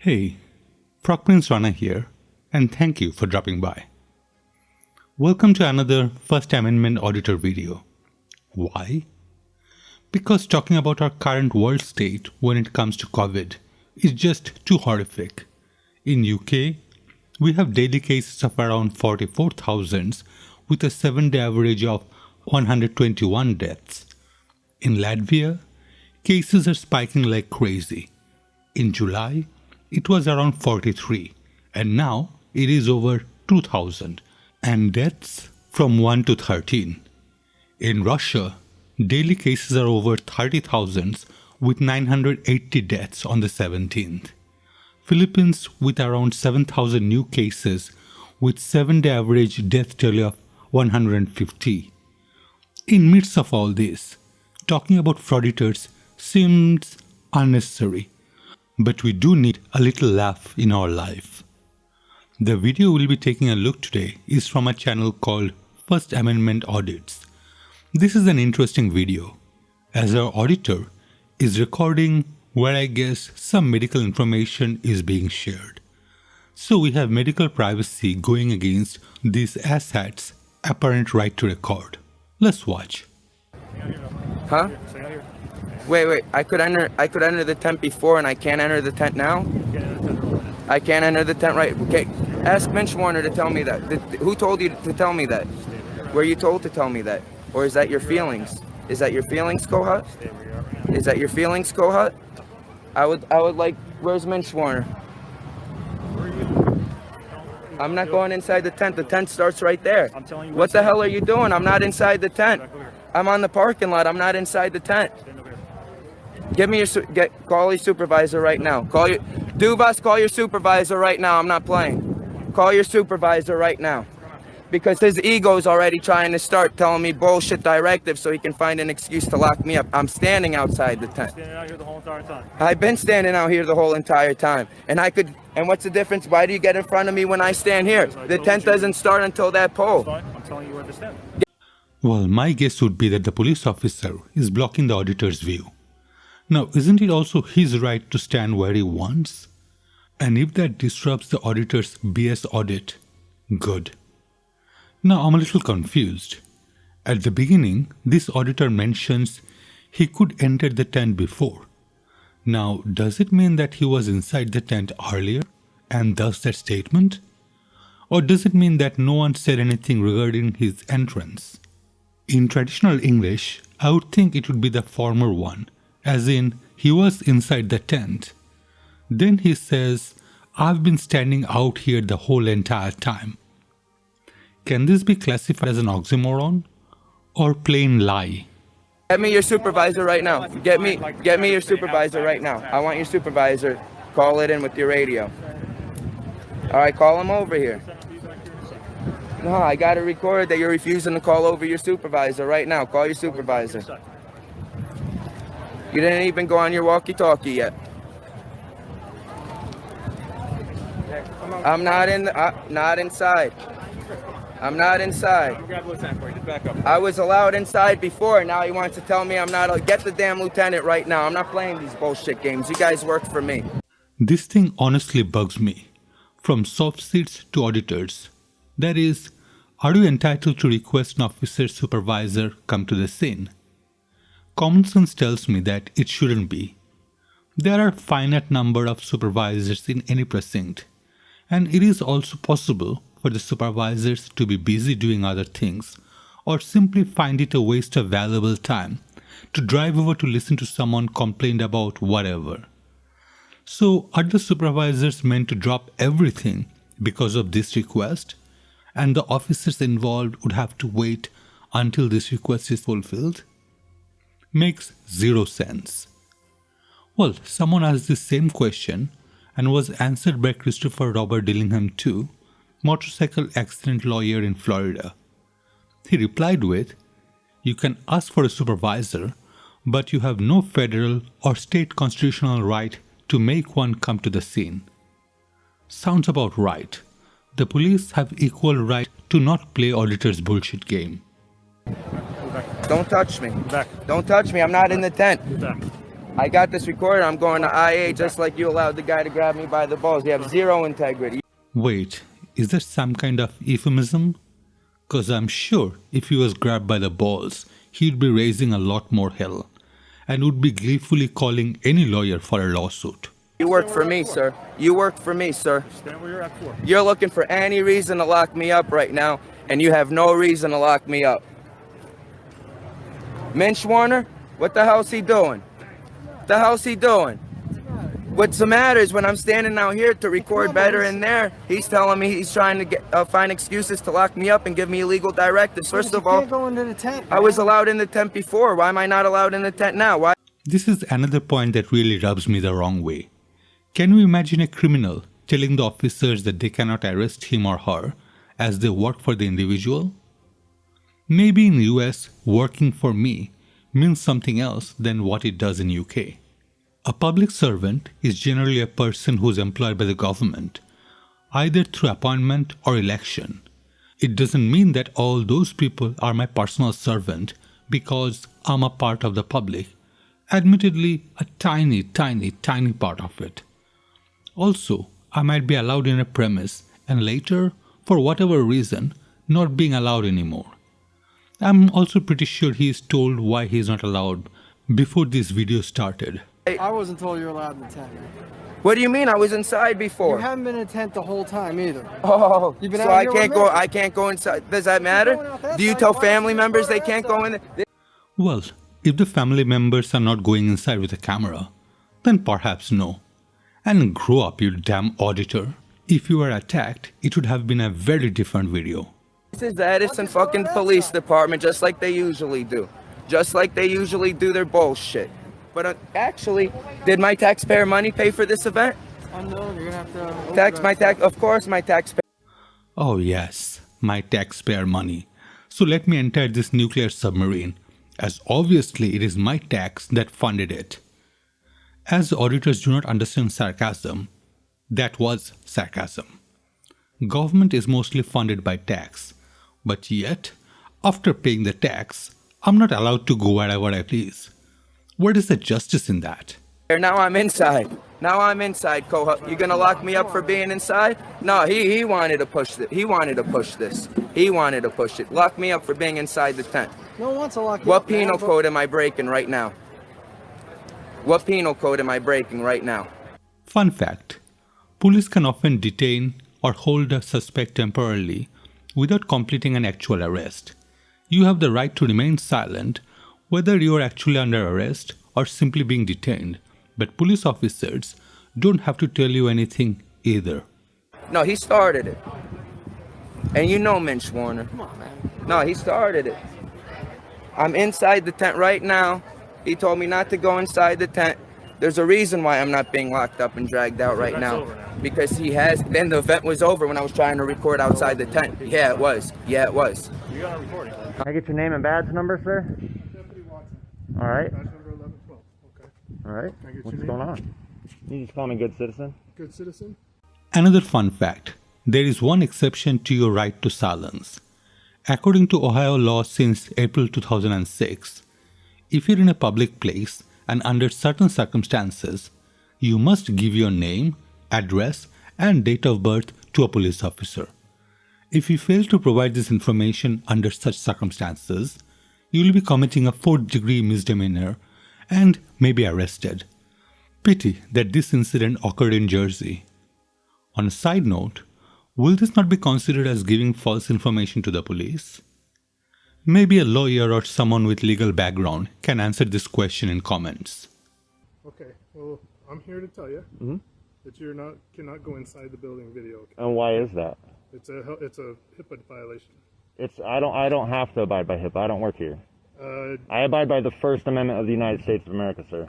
Hey, Prince Rana here, and thank you for dropping by. Welcome to another First Amendment Auditor video. Why? Because talking about our current world state when it comes to COVID is just too horrific. In UK, we have daily cases of around 44,000 with a 7-day average of 121 deaths. In Latvia, cases are spiking like crazy. In July, it was around 43, and now it is over 2,000, and deaths from 1 to 13. In Russia, daily cases are over 30,000 with 980 deaths on the 17th. Philippines with around 7,000 new cases with 7-day average death tally of 150. In midst of all this, talking about frauditors seems unnecessary. But we do need a little laugh in our life. The video we'll be taking a look today is from a channel called First Amendment Audits. This is an interesting video, as our auditor is recording where I guess some medical information is being shared. So we have medical privacy going against this asshat's apparent right to record. Let's watch. Huh? Wait, I could enter the tent before and I can't enter the tent now? I can't enter the tent right. Okay. Ask Minchwarner to tell me that. Who told you to tell me that? Were you told to tell me that? Or is that your feelings? Is that your feelings, Kohut? Is that your feelings, Kohut? I would like, where's Minchwarner? I'm not going inside the tent. The tent starts right there. I'm telling you what the hell are you doing? I'm not inside the tent. I'm on the parking lot. I'm not inside the tent. Give me call your supervisor right now. Call your supervisor right now. I'm not playing. Call your supervisor right now. Because his ego's already trying to start telling me bullshit directives so he can find an excuse to lock me up. I'm standing outside the tent. Standing out here the whole entire time. I've been standing out here the whole entire time. And what's the difference? Why do you get in front of me when I stand here? The tent doesn't start until that pole. I'm telling you where to stand. Well, my guess would be that the police officer is blocking the auditor's view. Now, isn't it also his right to stand where he wants? And if that disrupts the auditor's BS audit, good. Now, I'm a little confused. At the beginning, this auditor mentions he could enter the tent before. Now, does it mean that he was inside the tent earlier, and thus that statement? Or does it mean that no one said anything regarding his entrance? In traditional English, I would think it would be the former one. As in, he was inside the tent. Then he says, I've been standing out here the whole entire time. Can this be classified as an oxymoron or plain lie? Get me your supervisor right now. Get me your supervisor right now. I want your supervisor. Call it in with your radio. All right, call him over here. No, I got to record that you're refusing to call over your supervisor right now. Call your supervisor. You didn't even go on your walkie-talkie yet. I'm not inside. I'm not inside. I was allowed inside before. Now he wants to tell me I'm not. Get the damn lieutenant right now. I'm not playing these bullshit games. You guys work for me. This thing honestly bugs me. From soft seats to auditors. That is, are you entitled to request an officer's supervisor come to the scene? Common sense tells me that it shouldn't be. There are a finite number of supervisors in any precinct, and it is also possible for the supervisors to be busy doing other things or simply find it a waste of valuable time to drive over to listen to someone complain about whatever. So are the supervisors meant to drop everything because of this request, and the officers involved would have to wait until this request is fulfilled? Makes zero sense. Well, someone asked the same question and was answered by Christopher Robert Dillingham too, motorcycle accident lawyer in Florida. He replied with, "You can ask for a supervisor, but you have no federal or state constitutional right to make one come to the scene." Sounds about right. The police have equal right to not play auditors' bullshit game. Don't touch me. Back. Don't touch me. I'm not in the tent. Back. I got this recorded. I'm going to IA just like you allowed the guy to grab me by the balls. You have zero integrity. Wait, is that some kind of euphemism? Cause I'm sure if he was grabbed by the balls, he'd be raising a lot more hell and would be gleefully calling any lawyer for a lawsuit. You work for me, sir. You work for me, sir. Stand where you're at for. You're looking for any reason to lock me up right now, and you have no reason to lock me up. Minch Warner, what the hell's he doing? What the hell's he doing? What's the matter is when I'm standing out here to record better in there, he's telling me he's trying to get find excuses to lock me up and give me illegal directives. First of all, can't go into the tent, I was allowed in the tent before. Why am I not allowed in the tent now? Why? This is another point that really rubs me the wrong way. Can you imagine a criminal telling the officers that they cannot arrest him or her as they work for the individual? Maybe in US, working for me means something else than what it does in UK. A public servant is generally a person who is employed by the government, either through appointment or election. It doesn't mean that all those people are my personal servant because I'm a part of the public, admittedly a tiny part of it. Also, I might be allowed in a premise and later, for whatever reason, not being allowed anymore. I'm also pretty sure he is told why he is not allowed before this video started. I wasn't told you were allowed in the tent. What do you mean? I was inside before. You haven't been in a tent the whole time either. Oh, You've been so out I here can't with go. me? I can't go inside. Does that matter? going out that Do you side, tell why don't family you members go they that can't go in? side? Well, if the family members are not going inside with a camera, then perhaps no. And grow up, you damn auditor. If you were attacked, it would have been a very different video. This is the Edison fucking police department, just like they usually do. Just like they usually do their bullshit. But actually, did my taxpayer money pay for this event? Unknown, you're gonna have to. Of course, my taxpayer. Oh yes, my taxpayer money. So let me enter this nuclear submarine, as obviously it is my tax that funded it. As auditors do not understand sarcasm, that was sarcasm. Government is mostly funded by tax, but yet, after paying the tax, I'm not allowed to go wherever I please. Where is the justice in that? Now I'm inside. Now I'm inside, You gonna lock me up for being inside? No, he wanted to push it. He wanted to push this. He wanted to push it. Lock me up for being inside the tent. No one wants to lock you What up, man, penal but- code am I breaking right now? What penal code am I breaking right now? Fun fact, police can often detain or hold a suspect temporarily without completing an actual arrest. You have the right to remain silent whether you are actually under arrest or simply being detained, but police officers don't have to tell you anything either. No, he started it. And you know Minch Warner. Come on, man. No, he started it. I'm inside the tent right now. He told me not to go inside the tent. There's a reason why I'm not being locked up and dragged out right now. Because he has, then the event was over when I was trying to record outside the tent. Yeah, it was. Yeah, it was. You got a recording. Can I get your name and badge number, sir? Deputy Watson. All right. Badge number 1112. Okay. All right. Can I get What's your name? going on? You just call me good citizen? Good citizen. Another fun fact, there is one exception to your right to silence. According to Ohio law since April 2006, if you're in a public place and under certain circumstances, you must give your name, address, and date of birth to a police officer. If you fail to provide this information under such circumstances, you will be committing a 4th-degree misdemeanor and may be arrested. Pity that this incident occurred in Jersey. On a side note, will this not be considered as giving false information to the police? Maybe a lawyer or someone with legal background can answer this question in comments. Okay. Well, I'm here to tell you that you cannot go inside the building video. Okay? And why is that? It's a HIPAA violation. I don't have to abide by HIPAA. I don't work here. I abide by the First Amendment of the United States of America, sir.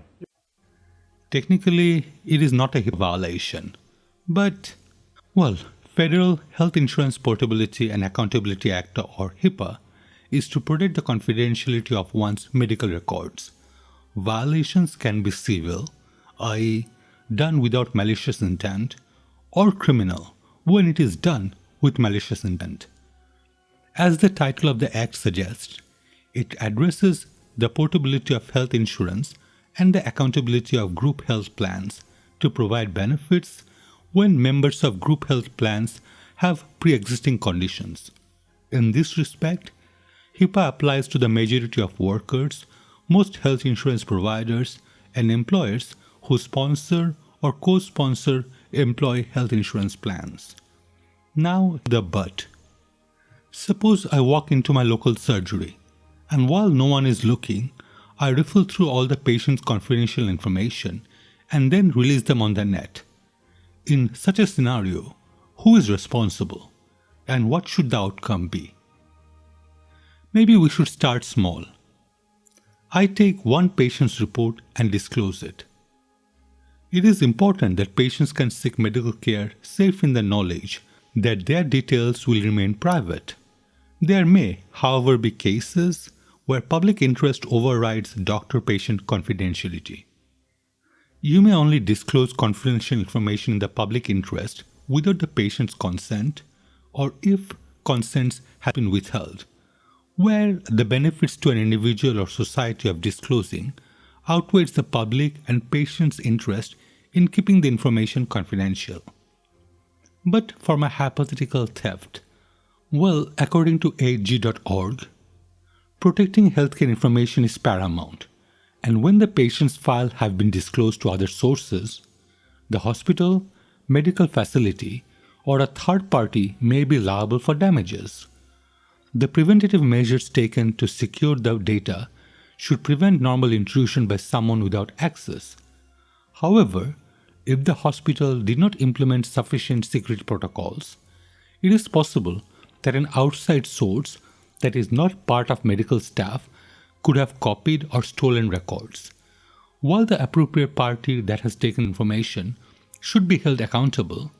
Technically, it is not a HIPAA violation, but, well, Federal Health Insurance Portability and Accountability Act, or HIPAA, is to protect the confidentiality of one's medical records. Violations can be civil, i.e., done without malicious intent, or criminal, when it is done with malicious intent. As the title of the Act suggests, it addresses the portability of health insurance and the accountability of group health plans to provide benefits when members of group health plans have pre-existing conditions. In this respect, HIPAA applies to the majority of workers, most health insurance providers, and employers who sponsor or co-sponsor employee health insurance plans. Now the but. Suppose I walk into my local surgery, and while no one is looking, I riffle through all the patient's confidential information and then release them on the net. In such a scenario, who is responsible, and what should the outcome be? Maybe we should start small. I take one patient's report and disclose it. It is important that patients can seek medical care safe in the knowledge that their details will remain private. There may, however, be cases where public interest overrides doctor-patient confidentiality. You may only disclose confidential information in the public interest without the patient's consent, or if consents have been withheld, where the benefits to an individual or society of disclosing outweighs the public and patient's interest in keeping the information confidential. But for my hypothetical theft, well, according to AG.org, protecting healthcare information is paramount, and when the patient's file have been disclosed to other sources, the hospital, medical facility, or a third party may be liable for damages. The preventative measures taken to secure the data should prevent normal intrusion by someone without access. However, if the hospital did not implement sufficient security protocols, it is possible that an outside source that is not part of medical staff could have copied or stolen records. While the appropriate party that has taken information should be held accountable,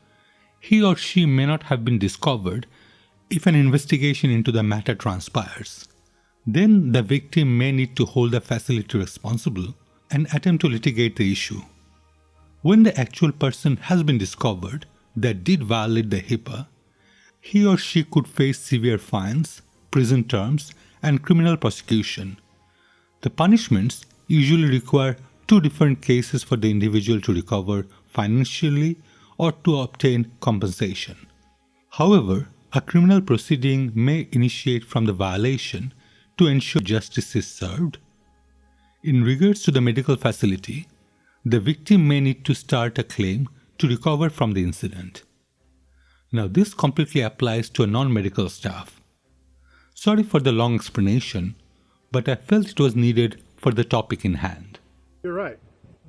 he or she may not have been discovered if an investigation into the matter transpires. Then the victim may need to hold the facility responsible and attempt to litigate the issue. When the actual person has been discovered that did violate the HIPAA, he or she could face severe fines, prison terms, and criminal prosecution. The punishments usually require two different cases for the individual to recover financially or to obtain compensation. However, a criminal proceeding may initiate from the violation to ensure justice is served. In regards to the medical facility, the victim may need to start a claim to recover from the incident. Now, this completely applies to a non-medical staff. Sorry for the long explanation, but I felt it was needed for the topic in hand. You're right,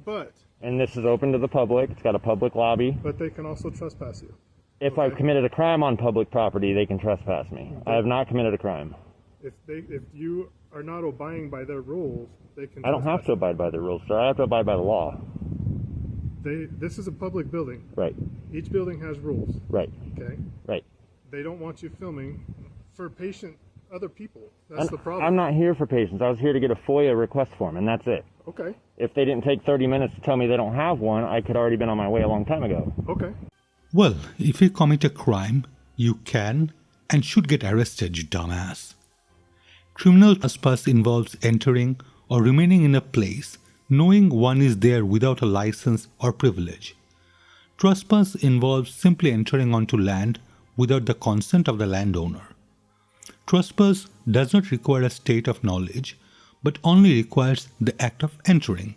but... And this is open to the public. It's got a public lobby. But they can also trespass you. If I've committed a crime on public property, they can trespass me. I have not committed a crime. If you are not abiding by their rules, they can. I don't have to abide by the rules, sir. I have to abide by the law. This is a public building. Right. Each building has rules. Right. Okay. Right. They don't want you filming for other people. That's the problem. I'm not here for patients. I was here to get a FOIA request form, and that's it. Okay. If they didn't take 30 minutes to tell me they don't have one, I could already been on my way a long time ago. Okay. Well, if you commit a crime, you can and should get arrested, you dumbass. Criminal trespass involves entering or remaining in a place knowing one is there without a license or privilege. Trespass involves simply entering onto land without the consent of the landowner. Trespass does not require a state of knowledge, but only requires the act of entering.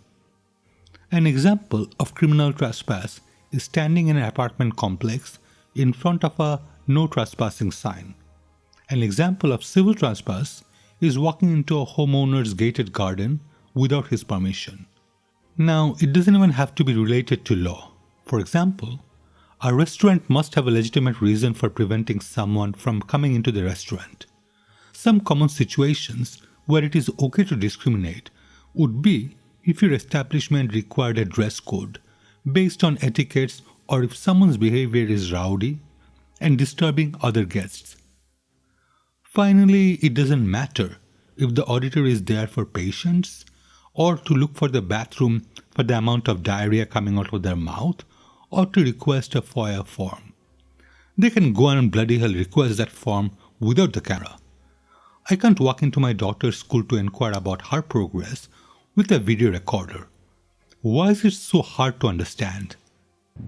An example of criminal trespass is standing in an apartment complex in front of a no trespassing sign. An example of civil trespass is walking into a homeowner's gated garden without his permission. Now, it doesn't even have to be related to law. For example, a restaurant must have a legitimate reason for preventing someone from coming into the restaurant. Some common situations where it is okay to discriminate would be if your establishment required a dress code based on etiquettes, or if someone's behavior is rowdy and disturbing other guests. Finally, it doesn't matter if the auditor is there for patients or to look for the bathroom for the amount of diarrhea coming out of their mouth or to request a FOIA form. They can go and bloody hell request that form without the camera. I can't walk into my daughter's school to inquire about her progress with a video recorder Why is it so hard to understand?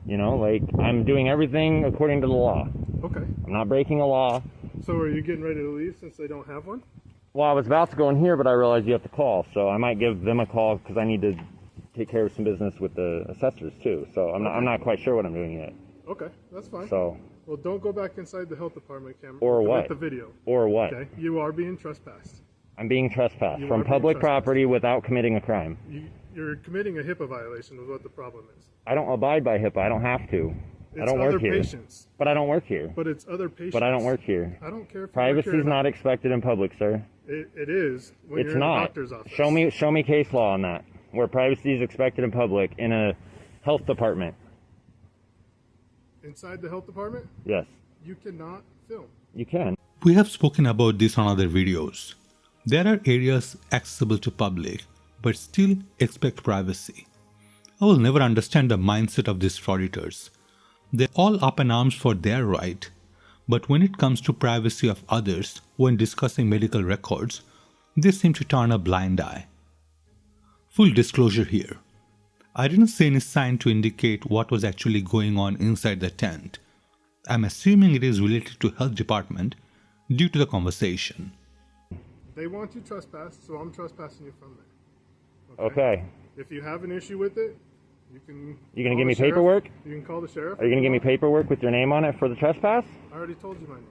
You know, like, I'm doing everything according to the law. Okay. I'm not breaking a law. So are you getting ready to leave since they don't have one? Well, I was about to go in here, but I realized you have to call, so I might give them a call because I need to take care of some business with the assessors too. So I'm not quite sure what I'm doing yet. Okay, that's fine. So. Well, don't go back inside the health department camera. Or what? With the video. Or what? Okay, you are being trespassed. I'm being trespassed You from are being public trespassed. property without committing a crime. You're committing a HIPAA violation is what the problem is. I don't abide by HIPAA. I don't have to. I don't work here. Patients. But I don't work here. But it's other patients. But I don't work here. I don't care if Privacy is not expected in public, sir. It is when It's you're in a not. doctor's office. Show me case law on that, where privacy is expected in public in a health department. Inside the health department, Yes, you cannot film. you can. We have spoken about this on other videos. There are areas accessible to public, but still expect privacy. I will never understand the mindset of these frauditors. They're all up in arms for their right, but when it comes to privacy of others when discussing medical records, they seem to turn a blind eye. Full disclosure here. I didn't see any sign to indicate what was actually going on inside the tent. I'm assuming it is related to health department due to the conversation. They want you trespassed, so I'm trespassing you from there. Okay. If you have an issue with it, you can. You gonna call give me the sheriff. paperwork? You can call the sheriff. Are you gonna give me paperwork with your name on it for the trespass? I already told you my name.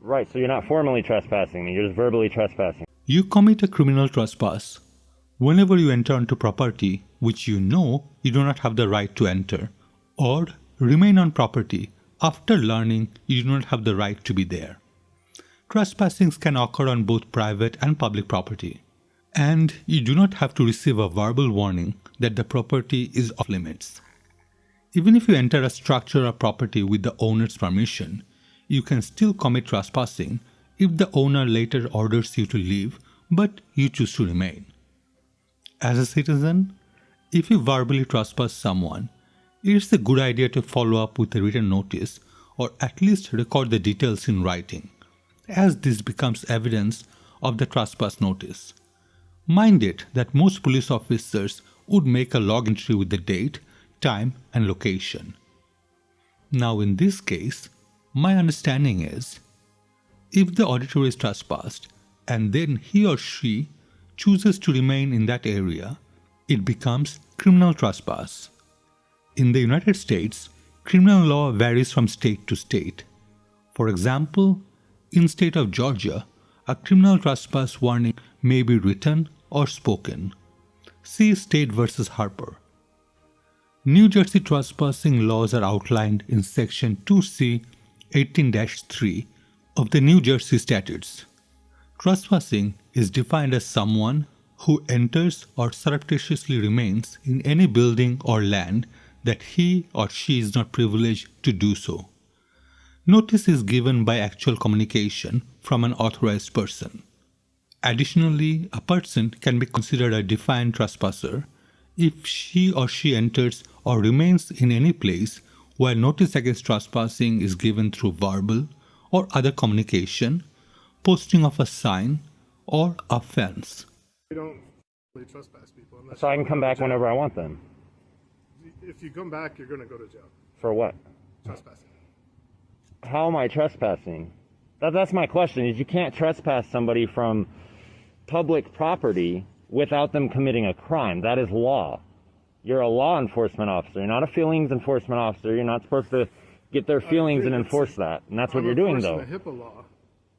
Right, so you're not formally trespassing me, you're just verbally trespassing. You commit a criminal trespass whenever you enter onto property which you know you do not have the right to enter, or remain on property after learning you do not have the right to be there. Trespassings can occur on both private and public property, and you do not have to receive a verbal warning that the property is off limits. Even if you enter a structure or property with the owner's permission, you can still commit trespassing if the owner later orders you to leave but you choose to remain. As a citizen, if you verbally trespass someone, it's a good idea to follow up with a written notice or at least record the details in writing, as this becomes evidence of the trespass notice. Mind it that most police officers would make a log entry with the date, time, and location. Now in this case, my understanding is, if the auditor is trespassed and then he or she chooses to remain in that area, it becomes criminal trespass. In the United States, criminal law varies from state to state. For example, in state of Georgia, a criminal trespass warning may be written or spoken. See State vs. Harper. New Jersey trespassing laws are outlined in Section 2C 18-3 of the New Jersey Statutes. Trespassing is defined as someone who enters or surreptitiously remains in any building or land that he or she is not privileged to do so. Notice is given by actual communication from an authorized person. Additionally, a person can be considered a defiant trespasser if she or she enters or remains in any place while notice against trespassing is given through verbal or other communication, posting of a sign, or a fence. We don't really trespass people. Unless So I you can go come to back jail. whenever I want then. If you come back, you're going to go to jail. For what? Trespassing. How am I trespassing? That's my question, is you can't trespass somebody from public property without them committing a crime. That is law. You're a law enforcement officer. You're not a feelings enforcement officer. You're not supposed to get their feelings and enforce that. And that's what you're doing, though. I'm enforcing the HIPAA law.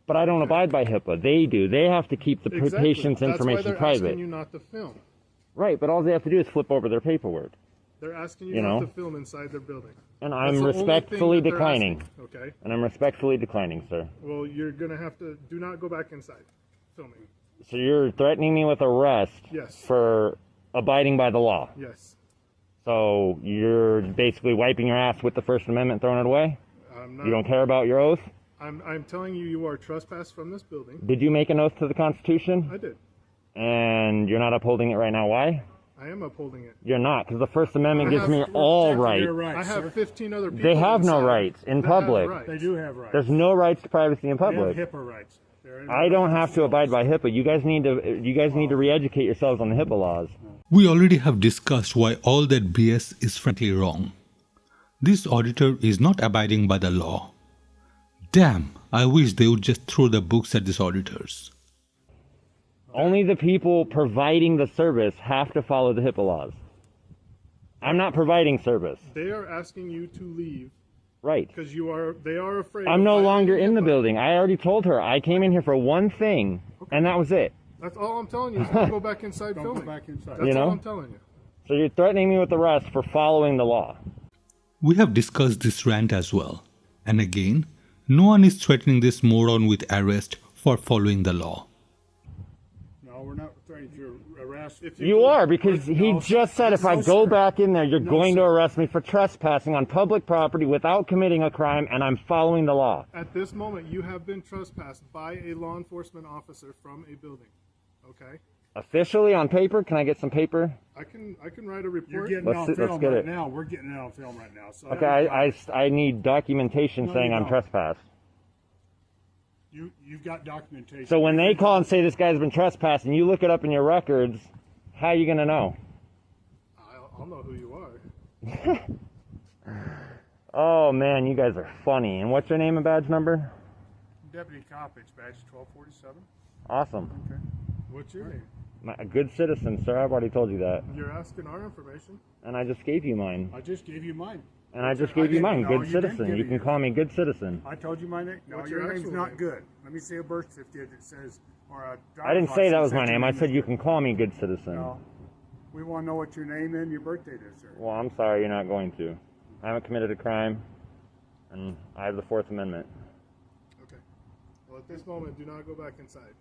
But I don't abide by HIPAA. They do. They have to keep the patient's That's why information they're private. asking you not to film. Right, but all they have to do is flip over their paperwork. They're asking you, You not know? to film inside their building. And That's I'm the only thing respectfully that they're declining. asking, okay? And I'm respectfully declining, sir. Well, you're going to have to do not go back inside filming. So you're threatening me with arrest Yes. for abiding by the law. Yes. So you're basically wiping your ass with the First Amendment, throwing it away? I'm not, You don't care about your oath? I'm telling you, you are trespassed from this building. Did you make an oath to the Constitution? I did. And you're not upholding it right now. Why? I am upholding it. You're not, because the First Amendment I gives have me full all check of rights. Your rights, I have sir. 15 other people. They have no inside rights in that have public. rights. They do have rights. There's no rights to privacy in They have public. HIPAA rights. They're in I don't have to abide by HIPAA. You guys need to re-educate yourselves on the HIPAA laws. We already have discussed why all that BS is frankly wrong. This auditor is not abiding by the law. Damn, I wish they would just throw the books at these auditors. Only the people providing the service have to follow the HIPAA laws. I'm not providing service. They are asking you to leave Right. because they are afraid. I'm of no violating longer in the HIPAA. building. I already told her I came in here for one thing, and that was it. That's all I'm telling you is don't go back inside filming. Go back inside. That's You know? all I'm telling you. So you're threatening me with arrest for following the law. We have discussed this rant as well. And again, no one is threatening this moron with arrest for following the law. No, we're not threatening to arrest. If You are, because he No, just said if I no, go sir. back in there, you're No, going to sir. arrest me for trespassing on public property without committing a crime, and I'm following the law. At this moment, you have been trespassed by a law enforcement officer from a building. Okay? Officially on paper, can I get some paper? I can write a You're report. getting Let's on see- let's film get right it. now. We're getting it on film right now. So Okay, I need documentation No, saying you I'm don't. trespassed. You've got documentation. So when they call and say this guy's been trespassed, and you look it up in your records, how are you gonna know? I'll know who you are. Oh man, you guys are funny. And what's your name and badge number? Deputy Cop, it's badge 1247. Awesome. Okay. What's your name? A good citizen, sir. I've already told you that. You're asking our information. And I just gave you mine. I just gave you mine. And I just I gave you didn't- mine. no, Good you didn't citizen. give You it can you. call me good citizen. I told you my name. No, What's your your name's actual not name? good. Let me see a birth certificate that says, or a I didn't driver's say that license was my your name. I is said you good. can call me good citizen. No. We want to know what your name and your birth date is, sir. Well, I'm sorry, you're not going to. I haven't committed a crime, and I have the Fourth Amendment. Okay. Well, at this moment, do not go back inside.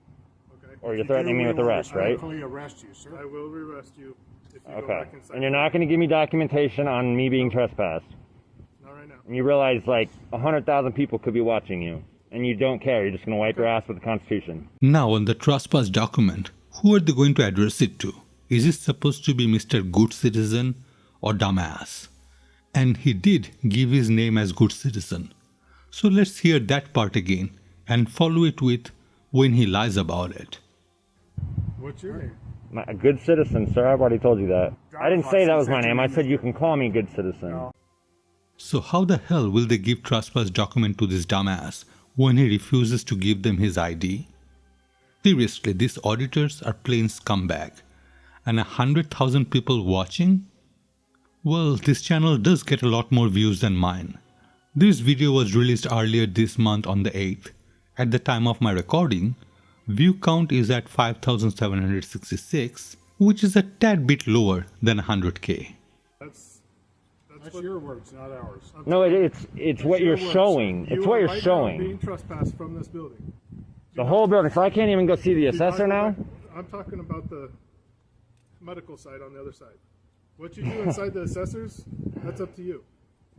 Okay? Or you're threatening me with arrest, right? I will arrest you, sir. I will arrest you if you go Okay. back inside. And you're not going to give me documentation on me being trespassed. Not right now. And you realize like 100,000 people could be watching you, and you don't care. You're just going to wipe your ass with the Constitution. Now on the trespass document, who are they going to address it to? Is it supposed to be Mr. Good Citizen or Dumbass? And he did give his name as Good Citizen. So let's hear that part again and follow it with when he lies about it. What's your name? A good citizen, sir. I've already told you that. I didn't say that was my license, name. I that's said your you can call me good citizen. No. So how the hell will they give trespass document to this dumbass when he refuses to give them his ID? Seriously, these auditors are plain scumbag. And 100,000 people watching? Well, this channel does get a lot more views than mine. This video was released earlier this month on the 8th. At the time of my recording, view count is at 5,766, which is a tad bit lower than 100k. That's That's what your words, not ours. No, it's what you're your words. showing. It's You what are you're right now showing. being trespassed from this building. The whole building. So I can't even go see the Do not assessor go now? back- I'm talking about the medical side on the other side. What you do inside the assessors, that's up to you.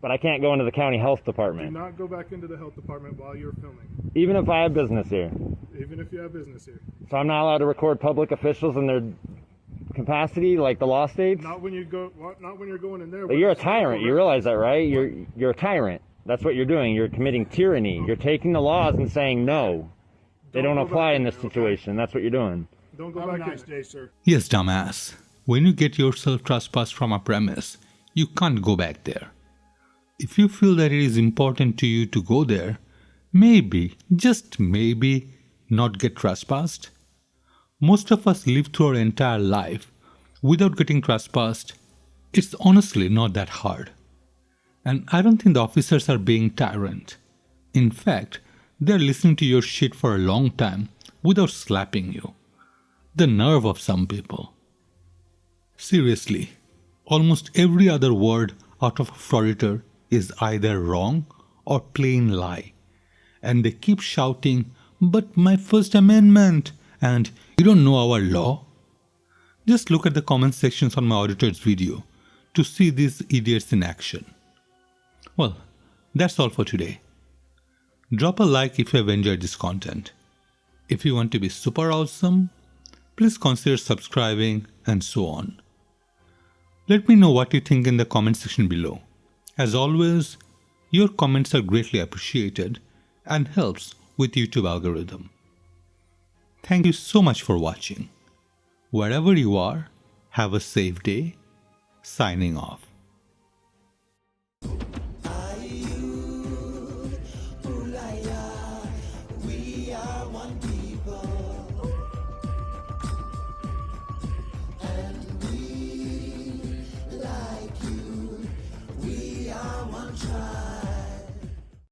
But I can't go into the county health Do department. not go back into the health department while you're filming, Even if I have business here. even if you have business here. So I'm not allowed to record public officials in their capacity like the law states? Not when you go. Not when you're going in there. But you're a tyrant. You realize that, right? You're a tyrant. That's what you're doing. You're committing tyranny. You're taking the laws and saying no. They don't go back apply in there, this okay? situation. That's what you're doing. Don't go Have a back nice in. day, sir. Yes, dumbass. When you get yourself trespassed from a premise, you can't go back there. If you feel that it is important to you to go there, maybe, just maybe, not get trespassed. Most of us live through our entire life without getting trespassed. It's honestly not that hard. And I don't think the officers are being tyrant. In fact, they're listening to your shit for a long time without slapping you. The nerve of some people. Seriously, almost every other word out of a Frauditor is either wrong or plain lie. And they keep shouting, "But my First Amendment," and "You don't know our law." Just look at the comment sections on my Auditors video to see these idiots in action. Well, that's all for today. Drop a like if you have enjoyed this content. If you want to be super awesome, please consider subscribing and so on. Let me know what you think in the comment section below. As always, your comments are greatly appreciated and helps with YouTube algorithm. Thank you so much for watching. Wherever you are, Have a safe day. Signing off.